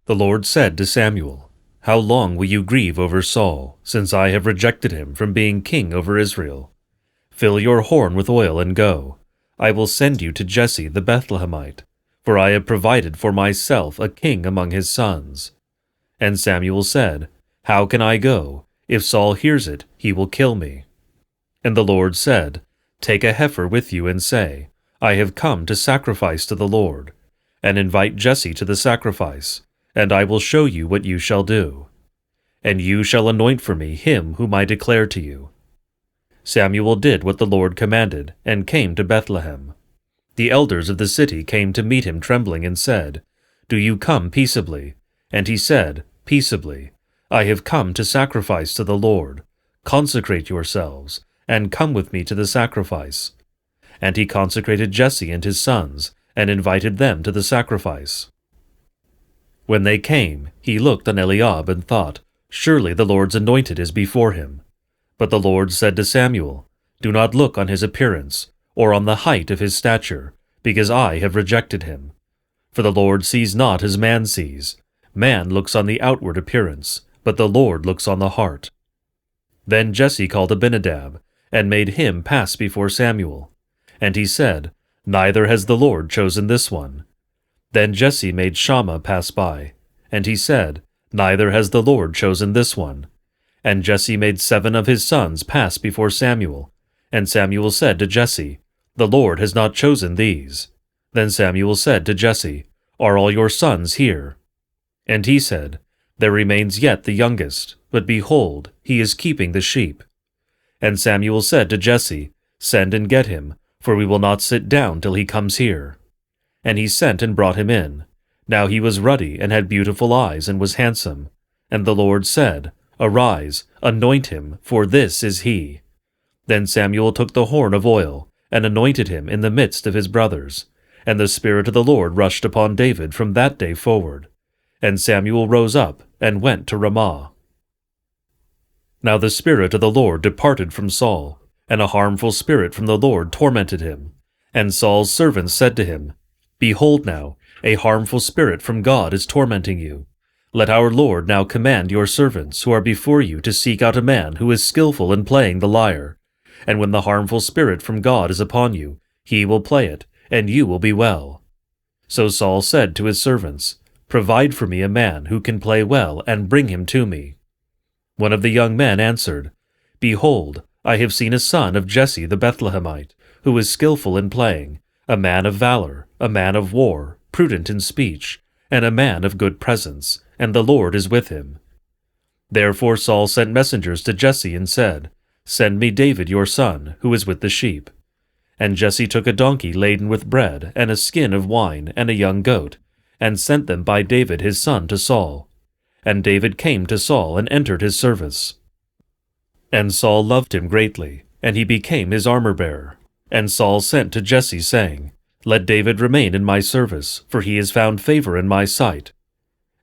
The Lord said to Samuel, "How long will you grieve over Saul, since I have rejected him from being king over Israel? Fill your horn with oil and go. I will send you to Jesse the Bethlehemite, for I have provided for myself a king among his sons." And Samuel said, "How can I go? If Saul hears it, he will kill me." And the Lord said, "Take a heifer with you and say, 'I have come to sacrifice to the Lord,' and invite Jesse to the sacrifice, and I will show you what you shall do. And you shall anoint for me him whom I declare to you." Samuel did what the Lord commanded, and came to Bethlehem. The elders of the city came to meet him trembling and said, "Do you come peaceably?" And he said, "Peaceably. I have come to sacrifice to the Lord. Consecrate yourselves, and come with me to the sacrifice." And he consecrated Jesse and his sons, and invited them to the sacrifice. When they came, he looked on Eliab and thought, "Surely the Lord's anointed is before him." But the Lord said to Samuel, "Do not look on his appearance, or on the height of his stature, because I have rejected him. For the Lord sees not as man sees. Man looks on the outward appearance, but the Lord looks on the heart." Then Jesse called Abinadab, and made him pass before Samuel. And he said, "Neither has the Lord chosen this one." Then Jesse made Shammah pass by, and he said, "Neither has the Lord chosen this one." And Jesse made 7 of his sons pass before Samuel. And Samuel said to Jesse, "The Lord has not chosen these." Then Samuel said to Jesse, "Are all your sons here?" And he said, "There remains yet the youngest, but behold, he is keeping the sheep." And Samuel said to Jesse, "Send and get him, for we will not sit down till he comes here." And he sent and brought him in. Now he was ruddy and had beautiful eyes and was handsome. And the Lord said, "Arise, anoint him, for this is he." Then Samuel took the horn of oil, and anointed him in the midst of his brothers. And the Spirit of the Lord rushed upon David from that day forward. And Samuel rose up and went to Ramah. Now the Spirit of the Lord departed from Saul, and a harmful spirit from the Lord tormented him. And Saul's servants said to him, "Behold now, a harmful spirit from God is tormenting you. Let our Lord now command your servants who are before you to seek out a man who is skillful in playing the lyre. And when the harmful spirit from God is upon you, he will play it, and you will be well." So Saul said to his servants, "Provide for me a man who can play well, and bring him to me." One of the young men answered, "Behold, I have seen a son of Jesse the Bethlehemite, who is skillful in playing, a man of valor, a man of war, prudent in speech, and a man of good presence, and the Lord is with him." Therefore Saul sent messengers to Jesse and said, "Send me David your son, who is with the sheep." And Jesse took a donkey laden with bread, and a skin of wine, and a young goat, and sent them by David his son to Saul. And David came to Saul and entered his service. And Saul loved him greatly, and he became his armor-bearer. And Saul sent to Jesse, saying, "Let David remain in my service, for he has found favor in my sight."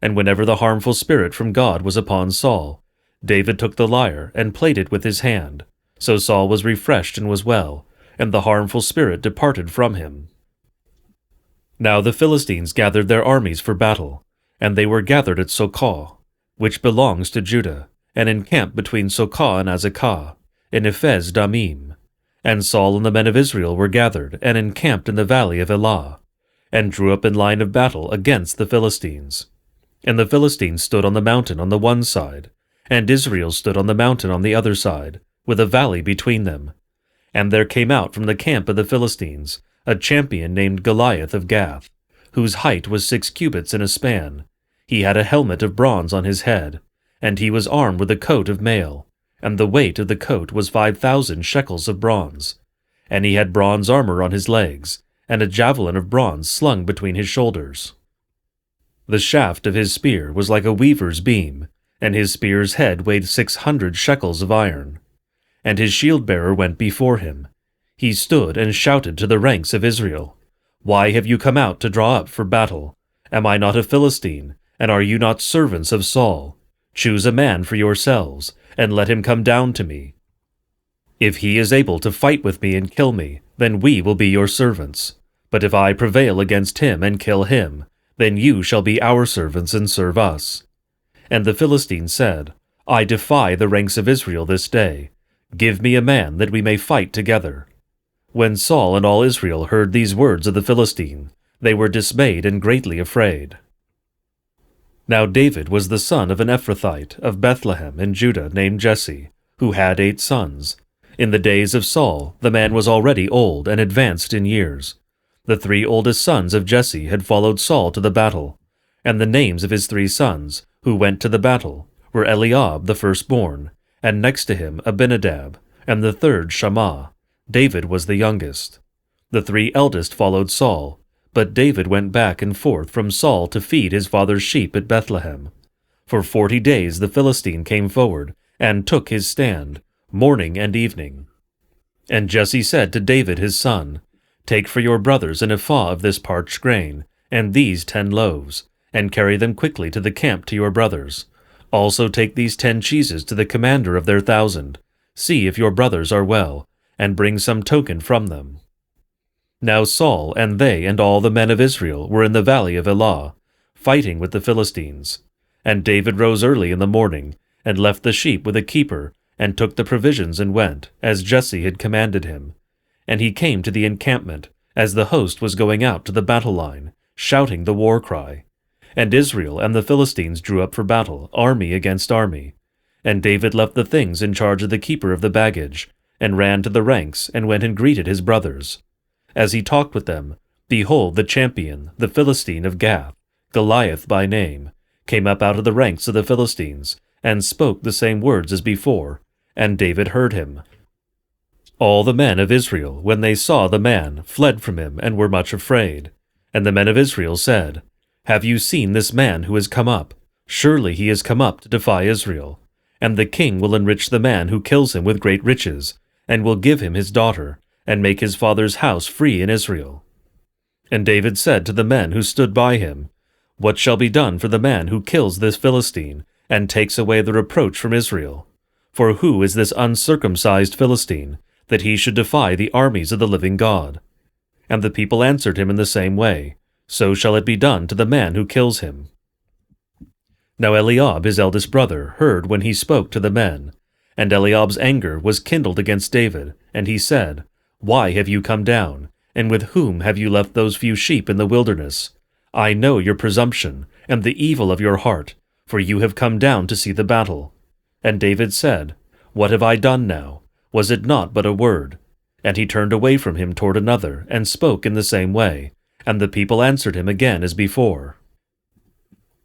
And whenever the harmful spirit from God was upon Saul, David took the lyre and played it with his hand. So Saul was refreshed and was well, and the harmful spirit departed from him. Now the Philistines gathered their armies for battle, and they were gathered at Socoh, which belongs to Judah, and encamped between Socoh and Azekah, in Ephes Damim. And Saul and the men of Israel were gathered, and encamped in the valley of Elah, and drew up in line of battle against the Philistines. And the Philistines stood on the mountain on the one side, and Israel stood on the mountain on the other side, with a valley between them. And there came out from the camp of the Philistines a champion named Goliath of Gath, whose height was 6 cubits in a span. He had a helmet of bronze on his head, and he was armed with a coat of mail, and the weight of the coat was 5,000 shekels of bronze. And he had bronze armor on his legs, and a javelin of bronze slung between his shoulders. The shaft of his spear was like a weaver's beam, and his spear's head weighed 600 shekels of iron. And his shield-bearer went before him. He stood and shouted to the ranks of Israel, "Why have you come out to draw up for battle? Am I not a Philistine, and are you not servants of Saul? Choose a man for yourselves, and let him come down to me. If he is able to fight with me and kill me, then we will be your servants. But if I prevail against him and kill him, Then you shall be our servants and serve us. And the Philistine said, I defy the ranks of Israel this day. Give me a man that we may fight together. When Saul and all Israel heard these words of the Philistine, they were dismayed and greatly afraid. Now David was the son of an Ephrathite of Bethlehem in Judah named Jesse, who had 8 sons. In the days of Saul, the man was already old and advanced in years. The 3 oldest sons of Jesse had followed Saul to the battle, and the names of his 3 sons, who went to the battle, were Eliab the firstborn, and next to him Abinadab, and the third Shammah. David was the youngest. The 3 eldest followed Saul, but David went back and forth from Saul to feed his father's sheep at Bethlehem. For 40 days the Philistine came forward, and took his stand, morning and evening. And Jesse said to David his son, Take for your brothers an ephah of this parched grain, and these 10 loaves, and carry them quickly to the camp to your brothers. Also take these 10 cheeses to the commander of their 1,000. See if your brothers are well, and bring some token from them. Now Saul and they and all the men of Israel were in the valley of Elah, fighting with the Philistines. And David rose early in the morning, and left the sheep with a keeper, and took the provisions and went, as Jesse had commanded him. And he came to the encampment, as the host was going out to the battle line, shouting the war cry. And Israel and the Philistines drew up for battle, army against army. And David left the things in charge of the keeper of the baggage, and ran to the ranks, and went and greeted his brothers. As he talked with them, behold, the champion, the Philistine of Gath, Goliath by name, came up out of the ranks of the Philistines, and spoke the same words as before, and David heard him. All the men of Israel, when they saw the man, fled from him, and were much afraid. And the men of Israel said, Have you seen this man who has come up? Surely he has come up to defy Israel. And the king will enrich the man who kills him with great riches, and will give him his daughter, and make his father's house free in Israel. And David said to the men who stood by him, What shall be done for the man who kills this Philistine, and takes away the reproach from Israel? For who is this uncircumcised Philistine, that he should defy the armies of the living God? And the people answered him in the same way, So shall it be done to the man who kills him. Now Eliab his eldest brother heard when he spoke to the men, and Eliab's anger was kindled against David, and he said, Why have you come down, and with whom have you left those few sheep in the wilderness? I know your presumption, and the evil of your heart, for you have come down to see the battle. And David said, What have I done now? Was it not but a word? And he turned away from him toward another, and spoke in the same way, and the people answered him again as before.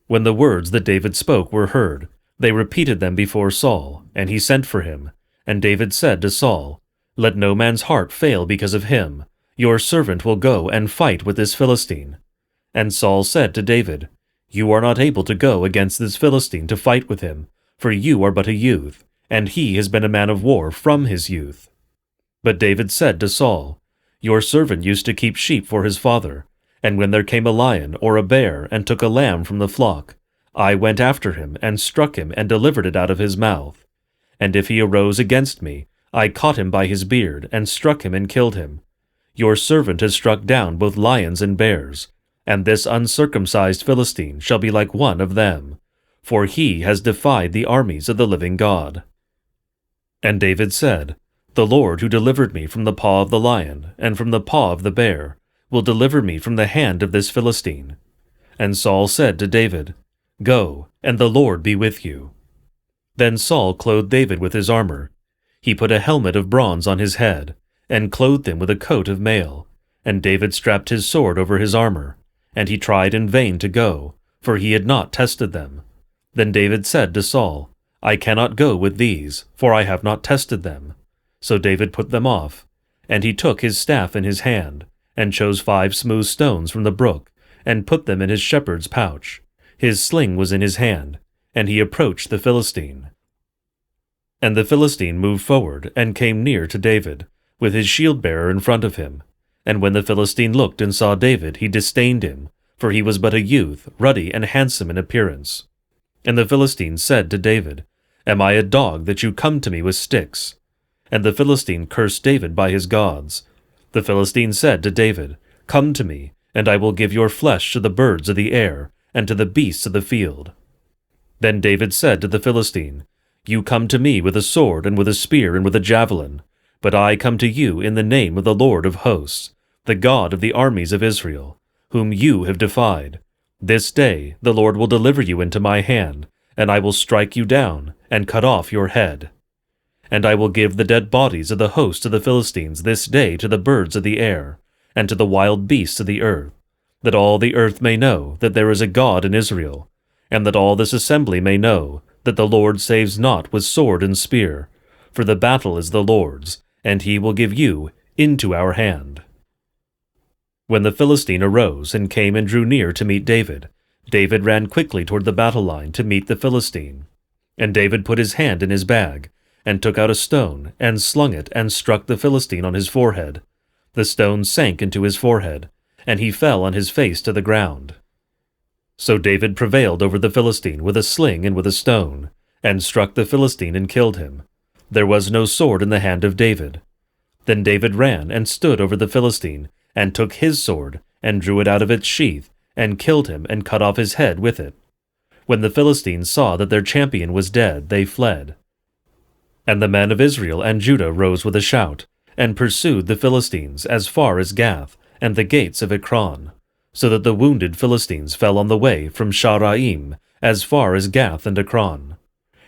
When the words that David spoke were heard, they repeated them before Saul, and he sent for him. And David said to Saul, Let no man's heart fail because of him. Your servant will go and fight with this Philistine. And Saul said to David, You are not able to go against this Philistine to fight with him, for you are but a youth, and he has been a man of war from his youth. But David said to Saul, Your servant used to keep sheep for his father, and when there came a lion or a bear and took a lamb from the flock, I went after him and struck him and delivered it out of his mouth. And if he arose against me, I caught him by his beard, and struck him and killed him. Your servant has struck down both lions and bears, and this uncircumcised Philistine shall be like one of them, for he has defied the armies of the living God. And David said, The Lord who delivered me from the paw of the lion, and from the paw of the bear, will deliver me from the hand of this Philistine. And Saul said to David, Go, and the Lord be with you. Then Saul clothed David with his armor. He put a helmet of bronze on his head, and clothed him with a coat of mail. And David strapped his sword over his armor, and he tried in vain to go, for he had not tested them. Then David said to Saul, I cannot go with these, for I have not tested them. So David put them off, and he took his staff in his hand, and chose 5 smooth stones from the brook, and put them in his shepherd's pouch. His sling was in his hand, and he approached the Philistine. And the Philistine moved forward, and came near to David, with his shield-bearer in front of him. And when the Philistine looked and saw David, he disdained him, for he was but a youth, ruddy and handsome in appearance. And the Philistine said to David, Am I a dog that you come to me with sticks? And the Philistine cursed David by his gods. The Philistine said to David, Come to me, and I will give your flesh to the birds of the air, and to the beasts of the field." Then David said to the Philistine, "You come to me with a sword and with a spear and with a javelin, but I come to you in the name of the Lord of hosts, the God of the armies of Israel, whom you have defied. This day the Lord will deliver you into my hand, and I will strike you down, and cut off your head. And I will give the dead bodies of the host of the Philistines this day to the birds of the air, and to the wild beasts of the earth, that all the earth may know that there is a God in Israel, and that all this assembly may know that the Lord saves not with sword and spear, for the battle is the Lord's, and he will give you into our hand." When the Philistine arose and came and drew near to meet David, David ran quickly toward the battle line to meet the Philistine. And David put his hand in his bag, and took out a stone, and slung it, and struck the Philistine on his forehead. The stone sank into his forehead, and he fell on his face to the ground. So David prevailed over the Philistine with a sling and with a stone, and struck the Philistine and killed him. There was no sword in the hand of David. Then David ran and stood over the Philistine, and took his sword, and drew it out of its sheath, and killed him, and cut off his head with it. When the Philistines saw that their champion was dead, they fled. And the men of Israel and Judah rose with a shout, and pursued the Philistines as far as Gath, and the gates of Ekron, so that the wounded Philistines fell on the way from Sharaim as far as Gath and Ekron.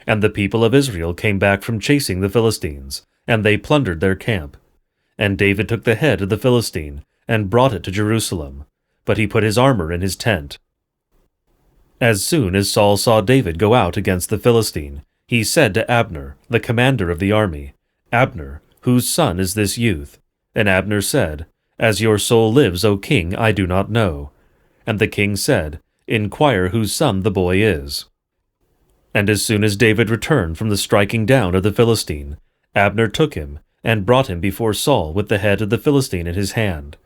And the people of Israel came back from chasing the Philistines, and they plundered their camp. And David took the head of the Philistine, and brought it to Jerusalem, but he put his armor in his tent. As soon as Saul saw David go out against the Philistine, he said to Abner, the commander of the army, "Abner, whose son is this youth?" And Abner said, "As your soul lives, O king, I do not know." And the king said, "Inquire whose son the boy is." And as soon as David returned from the striking down of the Philistine, Abner took him, and brought him before Saul with the head of the Philistine in his hand.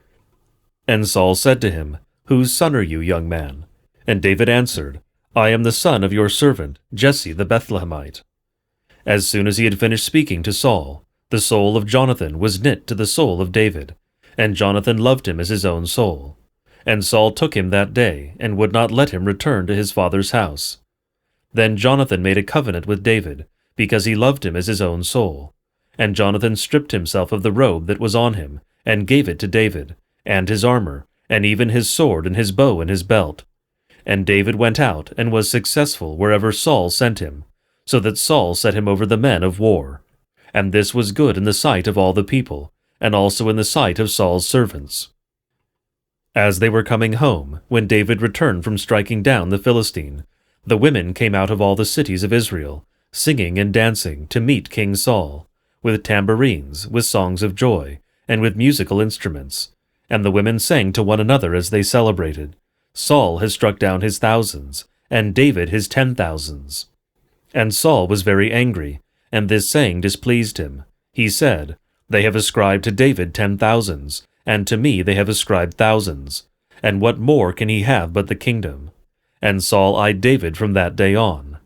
And Saul said to him, "Whose son are you, young man?" And David answered, "I am the son of your servant, Jesse the Bethlehemite." As soon as he had finished speaking to Saul, the soul of Jonathan was knit to the soul of David, and Jonathan loved him as his own soul. And Saul took him that day, and would not let him return to his father's house. Then Jonathan made a covenant with David, because he loved him as his own soul. And Jonathan stripped himself of the robe that was on him, and gave it to David, and his armor, and even his sword and his bow and his belt. And David went out and was successful wherever Saul sent him, so that Saul set him over the men of war. And this was good in the sight of all the people, and also in the sight of Saul's servants. As they were coming home, when David returned from striking down the Philistine, the women came out of all the cities of Israel, singing and dancing to meet King Saul, with tambourines, with songs of joy, and with musical instruments. And the women sang to one another as they celebrated, "Saul has struck down his thousands, and David his 10,000s. And Saul was very angry, and this saying displeased him. He said, "They have ascribed to David 10,000s, and to me they have ascribed thousands. And what more can he have but the kingdom?" And Saul eyed David from that day on.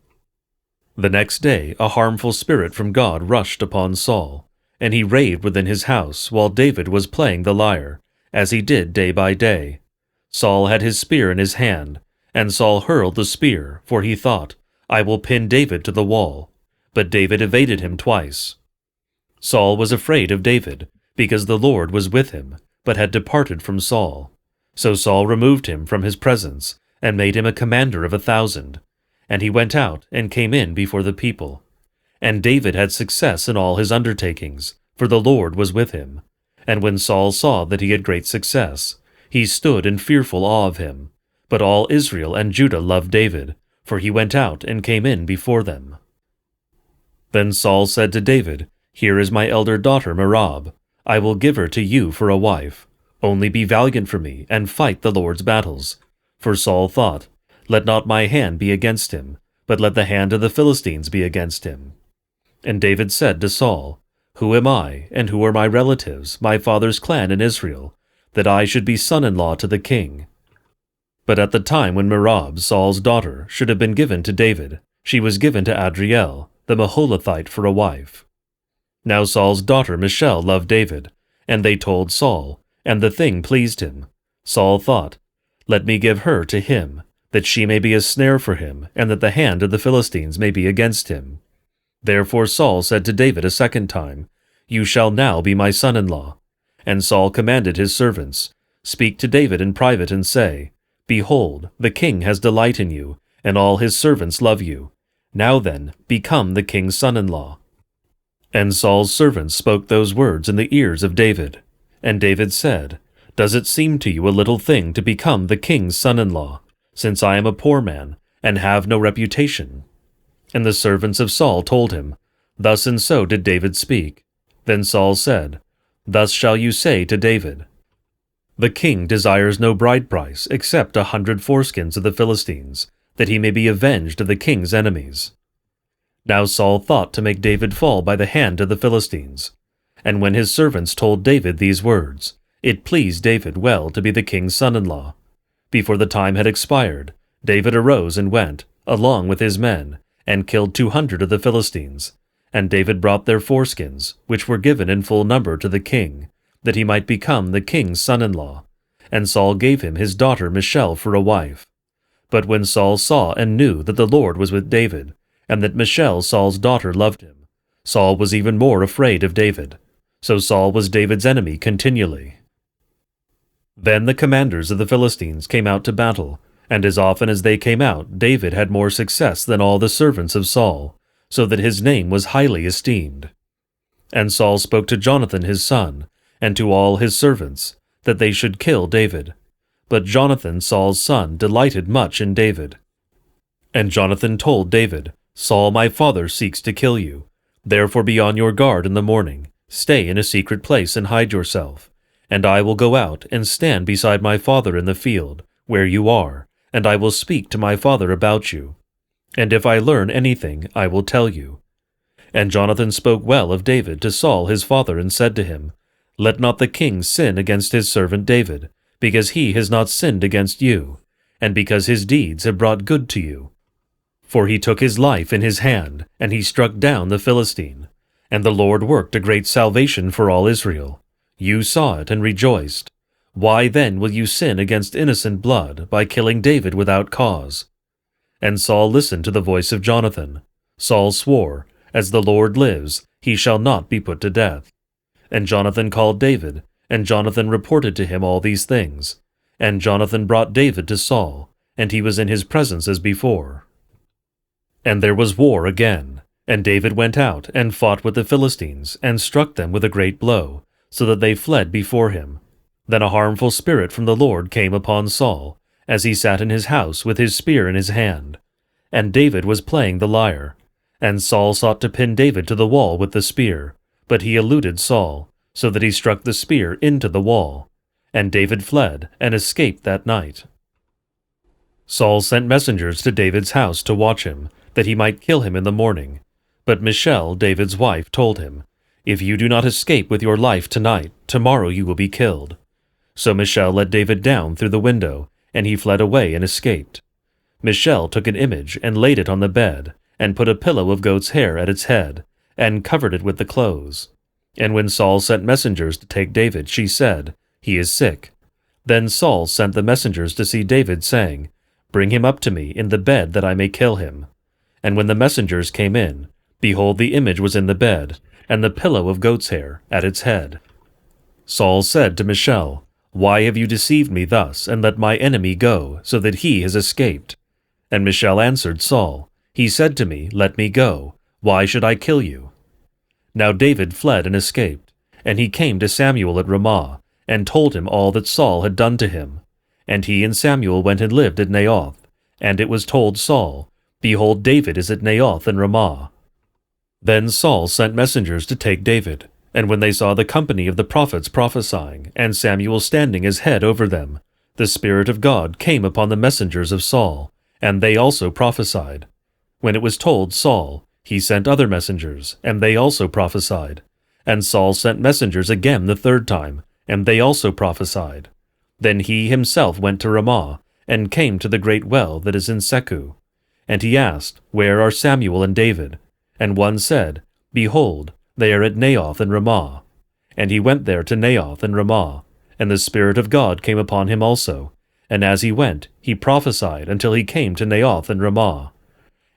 The next day a harmful spirit from God rushed upon Saul, and he raved within his house while David was playing the lyre, as he did day by day. Saul had his spear in his hand, and Saul hurled the spear, for he thought, "I will pin David to the wall." But David evaded him twice. Saul was afraid of David, because the Lord was with him, but had departed from Saul. So Saul removed him from his presence, and made him a commander of 1,000. And he went out and came in before the people. And David had success in all his undertakings, for the Lord was with him. And when Saul saw that he had great success, he stood in fearful awe of him. But all Israel and Judah loved David, for he went out and came in before them. Then Saul said to David, "Here is my elder daughter Merab. I will give her to you for a wife. Only be valiant for me, and fight the Lord's battles." For Saul thought, "Let not my hand be against him, but let the hand of the Philistines be against him." And David said to Saul, "Who am I, and who are my relatives, my father's clan in Israel, that I should be son-in-law to the king?" But at the time when Merab, Saul's daughter, should have been given to David, she was given to Adriel, the Maholathite, for a wife. Now Saul's daughter Michal loved David, and they told Saul, and the thing pleased him. Saul thought, "Let me give her to him, that she may be a snare for him, and that the hand of the Philistines may be against him." Therefore Saul said to David a second time, "You shall now be my son-in-law." And Saul commanded his servants, "Speak to David in private and say, Behold, the king has delight in you, and all his servants love you. Now then, become the king's son-in-law." And Saul's servants spoke those words in the ears of David. And David said, "Does it seem to you a little thing to become the king's son-in-law, since I am a poor man, and have no reputation?" And the servants of Saul told him, "Thus and so did David speak." Then Saul said, "Thus shall you say to David, The king desires no bride price except 100 foreskins of the Philistines, that he may be avenged of the king's enemies." Now Saul thought to make David fall by the hand of the Philistines. And when his servants told David these words, it pleased David well to be the king's son-in-law. Before the time had expired, David arose and went, along with his men, and killed 200 of the Philistines. And David brought their foreskins, which were given in full number to the king, that he might become the king's son-in-law. And Saul gave him his daughter Michal for a wife. But when Saul saw and knew that the Lord was with David, and that Michal Saul's daughter loved him, Saul was even more afraid of David. So Saul was David's enemy continually. Then the commanders of the Philistines came out to battle, and as often as they came out, David had more success than all the servants of Saul, so that his name was highly esteemed. And Saul spoke to Jonathan his son, and to all his servants, that they should kill David. But Jonathan Saul's son delighted much in David. And Jonathan told David, "Saul my father seeks to kill you. Therefore be on your guard in the morning. Stay in a secret place and hide yourself. And I will go out and stand beside my father in the field, where you are, and I will speak to my father about you. And if I learn anything, I will tell you." And Jonathan spoke well of David to Saul his father, and said to him, "Let not the king sin against his servant David, because he has not sinned against you, and because his deeds have brought good to you. For he took his life in his hand, and he struck down the Philistine. And the Lord worked a great salvation for all Israel. You saw it and rejoiced. Why then will you sin against innocent blood by killing David without cause?" And Saul listened to the voice of Jonathan. Saul swore, "As the Lord lives, he shall not be put to death." And Jonathan called David, and Jonathan reported to him all these things. And Jonathan brought David to Saul, and he was in his presence as before. And there was war again, and David went out and fought with the Philistines, and struck them with a great blow, so that they fled before him. Then a harmful spirit from the Lord came upon Saul, as he sat in his house with his spear in his hand. And David was playing the lyre. And Saul sought to pin David to the wall with the spear, but he eluded Saul, so that he struck the spear into the wall. And David fled, and escaped that night. Saul sent messengers to David's house to watch him, that he might kill him in the morning. But Michal, David's wife, told him, "If you do not escape with your life tonight, tomorrow you will be killed." So Michal let David down through the window, and he fled away and escaped. Michal took an image and laid it on the bed, and put a pillow of goat's hair at its head, and covered it with the clothes. And when Saul sent messengers to take David, she said, "He is sick." Then Saul sent the messengers to see David, saying, "Bring him up to me in the bed, that I may kill him." And when the messengers came in, behold, the image was in the bed, and the pillow of goat's hair at its head. Saul said to Michal, "Why have you deceived me thus, and let my enemy go, so that he has escaped?" And Michal answered Saul, "He said to me, 'Let me go. Why should I kill you?'" Now David fled and escaped, and he came to Samuel at Ramah, and told him all that Saul had done to him. And he and Samuel went and lived at Naioth. And it was told Saul, "Behold, David is at Naioth in Ramah." Then Saul sent messengers to take David. And when they saw the company of the prophets prophesying, and Samuel standing as head over them, the Spirit of God came upon the messengers of Saul, and they also prophesied. When it was told Saul, he sent other messengers, and they also prophesied. And Saul sent messengers again the third time, and they also prophesied. Then he himself went to Ramah, and came to the great well that is in Secu. And he asked, "Where are Samuel and David?" And one said, "Behold, they are at Naioth in Ramah." And he went there to Naioth in Ramah. And the Spirit of God came upon him also. And as he went, he prophesied until he came to Naioth in Ramah.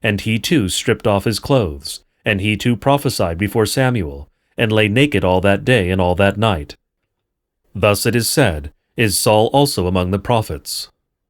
And he too stripped off his clothes, and he too prophesied before Samuel, and lay naked all that day and all that night. Thus it is said, Is Saul also among the prophets?